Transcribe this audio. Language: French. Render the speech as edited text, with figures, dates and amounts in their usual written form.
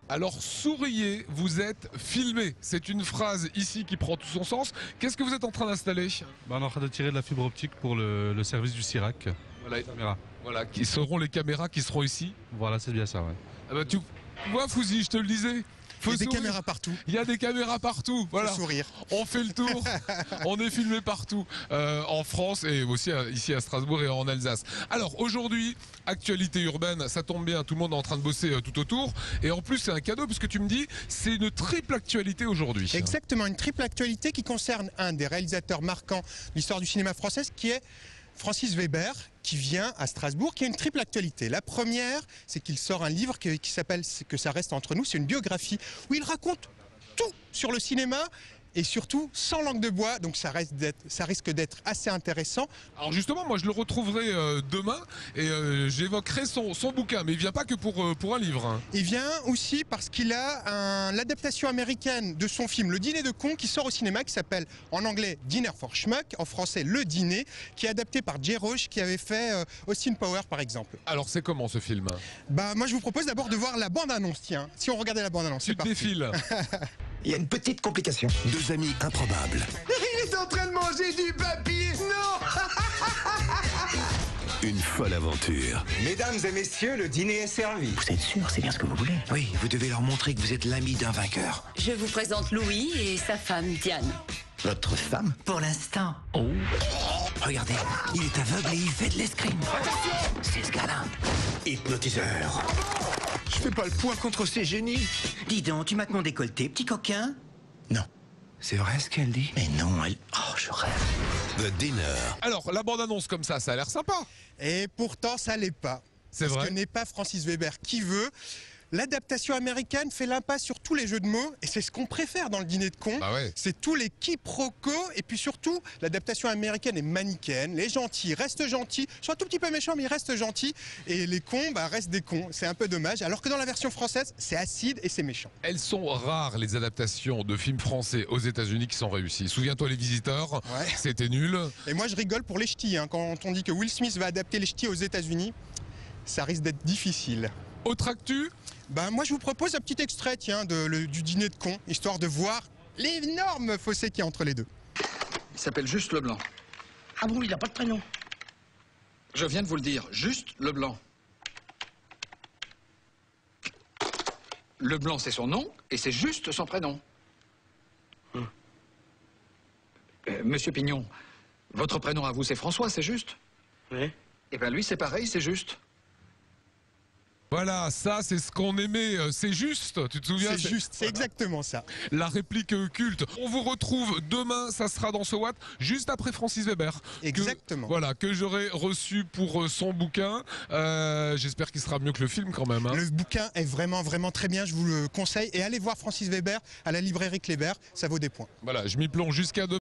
Alors souriez, vous êtes filmé. C'est une phrase ici qui prend tout son sens. Qu'est-ce que vous êtes en train d'installer? On est en train de tirer de la fibre optique pour le service du CIRAC. Voilà, Caméra. voilà, qui seront les caméras qui seront ici. Voilà, c'est bien ça, ouais. Ah bah, tu vois, Fouzi, je te le disais. Il y a des sourire. caméras partout. Il y a des caméras partout. Voilà. Faut sourire. On fait le tour. On est filmé partout en France et aussi ici à Strasbourg et en Alsace. Alors aujourd'hui, actualité urbaine, ça tombe bien, tout le monde est en train de bosser tout autour. Et en plus, c'est un cadeau puisque tu me dis, c'est une triple actualité aujourd'hui. Exactement, une triple actualité qui concerne un des réalisateurs marquants de l'histoire du cinéma français, qui est Francis Weber, qui vient à Strasbourg, qui a une triple actualité. La première, c'est qu'il sort un livre qui s'appelle « Que ça reste entre nous ». C'est une biographie où il raconte tout sur le cinéma et surtout sans langue de bois, donc ça risque d'être assez intéressant. Alors justement, moi je le retrouverai demain et j'évoquerai son bouquin, mais il vient pas que pour un livre. Hein. Il vient aussi parce qu'il a l'adaptation américaine de son film Le Dîner de Cons qui sort au cinéma, qui s'appelle en anglais Dinner for Schmuck, en français Le Dîner, qui est adapté par Jay Roach, qui avait fait Austin Powers par exemple. Alors c'est comment ce film? Bah moi je vous propose d'abord de voir la bande-annonce, tiens. Si on regardait la bande-annonce, Tu c'est te parti. défiles. Il y a une petite complication. Deux amis improbables. Il est en train de manger du papier. Non. Une folle aventure. Mesdames et messieurs, le dîner est servi. Vous êtes sûr, c'est bien ce que vous voulez? Oui, vous devez leur montrer que vous êtes l'ami d'un vainqueur. Je vous présente Louis et sa femme Diane. Votre femme? Pour l'instant. Oh. Regardez, il est aveugle et il fait de l'escrime. C'est ce gars-là. Hypnotiseur. Je fais pas le poids contre ces génies. Dis donc, tu mates mon décolleté, petit coquin? Non. C'est vrai ce qu'elle dit? Mais non, elle... Oh, je rêve. The Dinner. Alors la bande-annonce comme ça a l'air sympa. Et pourtant ça l'est pas. C'est Parce vrai. que n'est pas Francis Weber qui veut. L'adaptation américaine fait l'impasse sur tous les jeux de mots et c'est ce qu'on préfère dans le Dîner de Cons. Bah ouais. C'est tous les quiproquos et puis surtout l'adaptation américaine est manichéenne. Les gentils restent gentils, sont un tout petit peu méchants mais ils restent gentils et les cons restent des cons. C'est un peu dommage. Alors que dans la version française, c'est acide et c'est méchant. Elles sont rares les adaptations de films français aux États-Unis qui sont réussies. Souviens-toi Les Visiteurs, Ouais. c'était nul. Et moi je rigole pour les ch'tis. Hein. Quand on dit que Will Smith va adapter les ch'tis aux États-Unis, ça risque d'être difficile. Autre actu, Ben, moi je vous propose un petit extrait tiens, du Dîner de Cons, histoire de voir l'énorme fossé qu'il y a entre les deux. Il s'appelle Juste Leblanc. Ah bon, il a pas de prénom? Je viens de vous le dire, Juste Leblanc. Leblanc, c'est son nom, et c'est juste son prénom. Monsieur Pignon, votre prénom à vous, c'est François, c'est juste? Oui. Eh bien lui, c'est pareil, c'est juste. voilà, ça c'est ce qu'on aimait, c'est juste, tu te souviens? C'est juste, c'est exactement ça. La réplique culte. On vous retrouve demain, ça sera dans ce Watt, juste après Francis Weber. Exactement. Que j'aurai reçu pour son bouquin. J'espère qu'il sera mieux que le film quand même. Hein. Le bouquin est vraiment, vraiment très bien, je vous le conseille. Et allez voir Francis Weber à la librairie Kléber, ça vaut des points. Voilà, je m'y plonge jusqu'à demain.